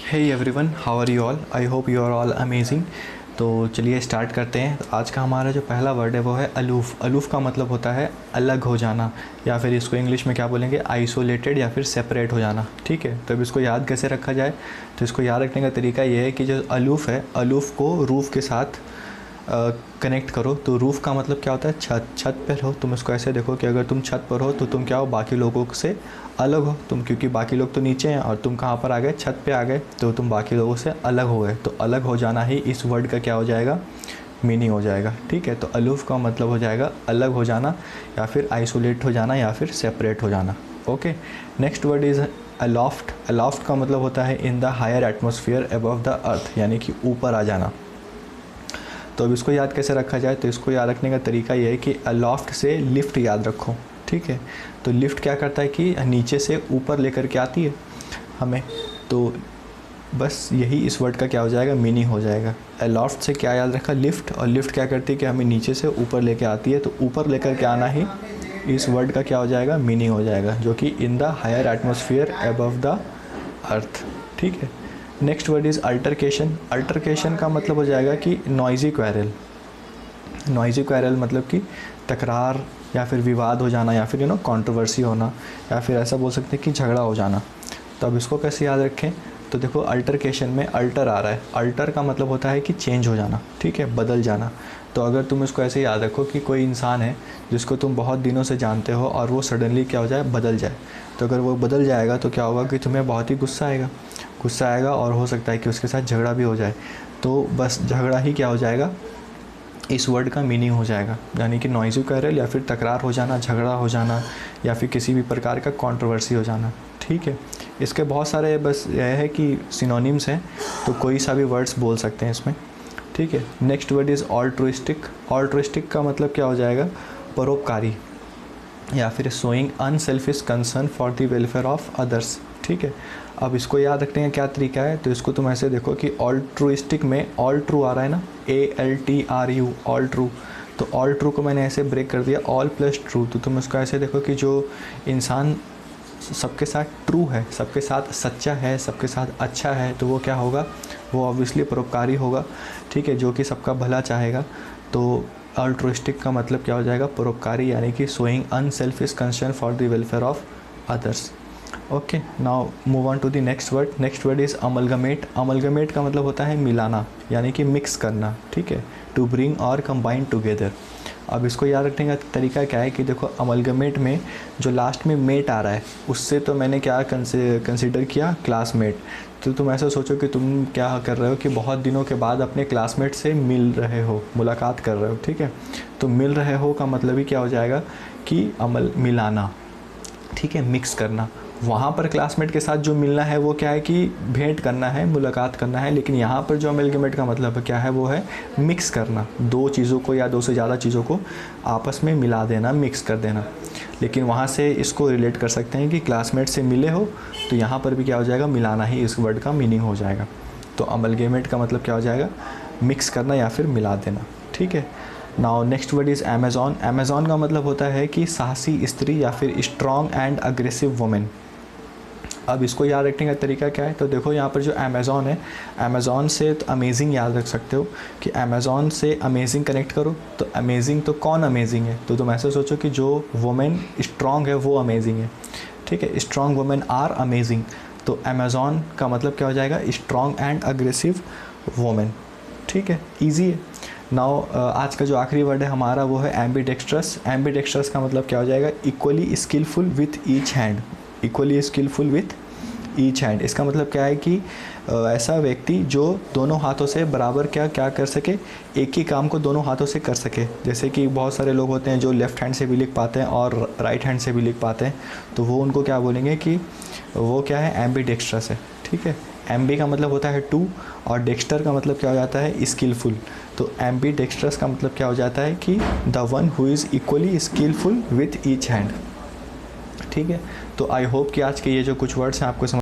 Hey everyone, how are you all? I hope you are all amazing. तो चलिए start करते हैं। आज का हमारा जो पहला वर्ड है वो है अलूफ़। अलूफ़ का मतलब होता है अलग हो जाना, या फिर इसको इंग्लिश में क्या बोलेंगे, आइसोलेटेड या फिर सेपरेट हो जाना। ठीक है, तो अब इसको याद कैसे रखा जाए? तो इसको याद रखने का तरीका ये है कि जो अलूफ़ है, अलूफ़ को रूफ़ के साथ कनेक्ट करो। तो रूफ़ का मतलब क्या होता है? छत। छत पर हो तुम, इसको ऐसे देखो कि अगर तुम छत पर हो तो तुम क्या हो, बाकी लोगों से अलग हो तुम, क्योंकि बाकी लोग तो नीचे हैं और तुम कहाँ पर आ गए, छत पे आ गए, तो तुम बाकी लोगों से अलग हो गए। तो अलग हो जाना ही इस वर्ड का क्या हो जाएगा, मीनिंग हो जाएगा। ठीक है, तो अलूफ़ का मतलब हो जाएगा अलग हो जाना, या फिर आइसोलेट हो जाना, या फिर सेपरेट हो जाना। Okay, next word is aloft. Aloft का मतलब होता है in the higher atmosphere above the earth, यानी कि ऊपर आ जाना। तो अब इसको याद कैसे रखा जाए? तो इसको याद रखने का तरीका ये है कि अलॉफ्ट से लिफ्ट याद रखो। ठीक है, तो लिफ्ट क्या करता है कि नीचे से ऊपर लेकर के आती है हमें। तो बस यही इस वर्ड का क्या हो जाएगा, मीनिंग हो जाएगा। अलॉफ्ट से क्या याद रखा, लिफ्ट, और लिफ्ट क्या करती है कि हमें नीचे से ऊपर लेकर आती है। तो ऊपर लेकर के आना ही इस वर्ड का क्या हो जाएगा, मीनिंग हो जाएगा, जो कि in the higher atmosphere above the earth. ठीक है, next word is altercation. Altercation का मतलब हो जाएगा कि नॉइज़ी क्वेरल। नॉइज़ी क्वेरल मतलब कि तकरार या फिर विवाद हो जाना, या फिर कंट्रोवर्सी होना, या फिर ऐसा बोल सकते हैं कि झगड़ा हो जाना। तो अब इसको कैसे याद रखें? तो देखो, अल्टरकेशन में अल्टर आ रहा है। अल्टर का मतलब होता है कि चेंज हो जाना, ठीक है, बदल जाना। तो अगर तुम इसको ऐसे याद रखो कि कोई इंसान है जिसको तुम बहुत दिनों से जानते हो और वो सडनली क्या हो जाए, बदल जाए। तो अगर वो बदल जाएगा तो क्या होगा कि तुम्हें बहुत ही गुस्सा आएगा, गुस्सा आएगा, और हो सकता है कि उसके साथ झगड़ा भी हो जाए। तो बस झगड़ा ही क्या हो जाएगा, इस वर्ड का मीनिंग हो जाएगा, यानी कि नॉइज़ी क्वेरल, या फिर तकरार हो जाना, झगड़ा हो जाना, या फिर किसी भी प्रकार का कंट्रोवर्सी हो जाना। ठीक है, इसके बहुत सारे, बस यह है कि सिनोनिम्स हैं, तो कोई सा भी वर्ड्स बोल सकते हैं इसमें। ठीक है, नेक्स्ट वर्ड इज़ ऑल्ट्रुइस्टिक। ऑल्ट्रुइस्टिक का मतलब क्या हो जाएगा, परोपकारी, या फिर showing unselfish concern for the welfare of others. ठीक है, अब इसको याद रखने का क्या तरीका है? तो इसको तुम ऐसे देखो कि ऑल्ट्रुइस्टिक में ऑल ट्रू आ रहा है ना, ALTRU, ऑल ट्रू। तो ऑल ट्रू को मैंने ऐसे ब्रेक कर दिया, ऑल प्लस ट्रू। तो तुम इसको ऐसे देखो कि जो इंसान सबके साथ ट्रू है, सबके साथ सच्चा है, सबके साथ अच्छा है, तो वो क्या होगा, वो ऑब्वियसली परोपकारी होगा। ठीक है, जो कि सबका भला चाहेगा। तो अल्ट्रुइस्टिक का मतलब क्या हो जाएगा, परोपकारी, यानी कि showing unselfish concern for the welfare of others. Okay, now move on to the next word. Next word is amalgamate. Amalgamate का मतलब होता है मिलाना, यानी कि मिक्स करना। ठीक है, टू ब्रिंग और कंबाइन टुगेदर। अब इसको याद रखने का तरीका क्या है कि देखो, अमलगमेट में जो लास्ट में मेट आ रहा है, उससे तो मैंने क्या कंसिडर किया, क्लासमेट। तो तुम ऐसा सोचो कि तुम क्या कर रहे हो कि बहुत दिनों के बाद अपने क्लासमेट से मिल रहे हो, मुलाकात कर रहे हो। ठीक है, तो मिल रहे हो का मतलब ही क्या हो जाएगा कि मिलाना। ठीक है, मिक्स करना। वहाँ पर क्लासमेट के साथ जो मिलना है वो क्या है कि भेंट करना है, मुलाकात करना है, लेकिन यहाँ पर जो अमेलगमेट का मतलब क्या है, वो है मिक्स करना, दो चीज़ों को या दो से ज़्यादा चीज़ों को आपस में मिला देना, मिक्स कर देना। लेकिन वहाँ से इसको रिलेट कर सकते हैं कि क्लासमेट से मिले हो, तो यहाँ पर भी क्या हो जाएगा, मिलाना ही इस वर्ड का मीनिंग हो जाएगा। तो अमेलगमेट का मतलब क्या हो जाएगा, मिक्स करना या फिर मिला देना। ठीक है, now next word is Amazon. Amazon का मतलब होता है कि साहसी स्त्री या फिर स्ट्रॉन्ग एंड अग्रेसिव वुमेन। अब इसको याद रखने का तरीका क्या है? तो देखो, यहाँ पर जो अमेज़ॉन है, अमेज़ॉन से तो अमेजिंग याद रख सकते हो कि अमेज़ॉन से अमेजिंग कनेक्ट करो। तो अमेजिंग, तो कौन अमेजिंग है? तो तुम ऐसे सोचो कि जो वुमेन स्ट्रॉन्ग है वो अमेजिंग है। ठीक है, स्ट्रॉन्ग वुमेन आर अमेजिंग। तो अमेज़ॉन का मतलब क्या हो जाएगा, स्ट्रॉन्ग एंड अग्रेसिव वुमेन। ठीक है, ईजी है। नाउ आज का जो आखिरी वर्ड है हमारा वो है एम्बीडेक्स्ट्रस। एम्बीडेक्स्ट्रस का मतलब क्या हो जाएगा, equally skilful with each hand. Equally skilful with each hand, इसका मतलब क्या है कि ऐसा व्यक्ति जो दोनों हाथों से बराबर क्या कर सके, एक ही काम को दोनों हाथों से कर सके। जैसे कि बहुत सारे लोग होते हैं जो लेफ़्ट हैंड से भी लिख पाते हैं और राइट हैंड से भी लिख पाते हैं, तो वो उनको क्या बोलेंगे कि वो क्या है, एम्बीडेक्स्ट्रस है। ठीक है, एम्बी का मतलब होता है टू, और डेक्स्टर का मतलब क्या हो जाता है, स्किलफुल। तो एम्बीडेक्स्ट्रस का मतलब क्या हो जाता है कि the one who is equally skilful with each hand. ठीक है, तो आई होप कि आज के ये जो कुछ वर्ड्स हैं आपको समझ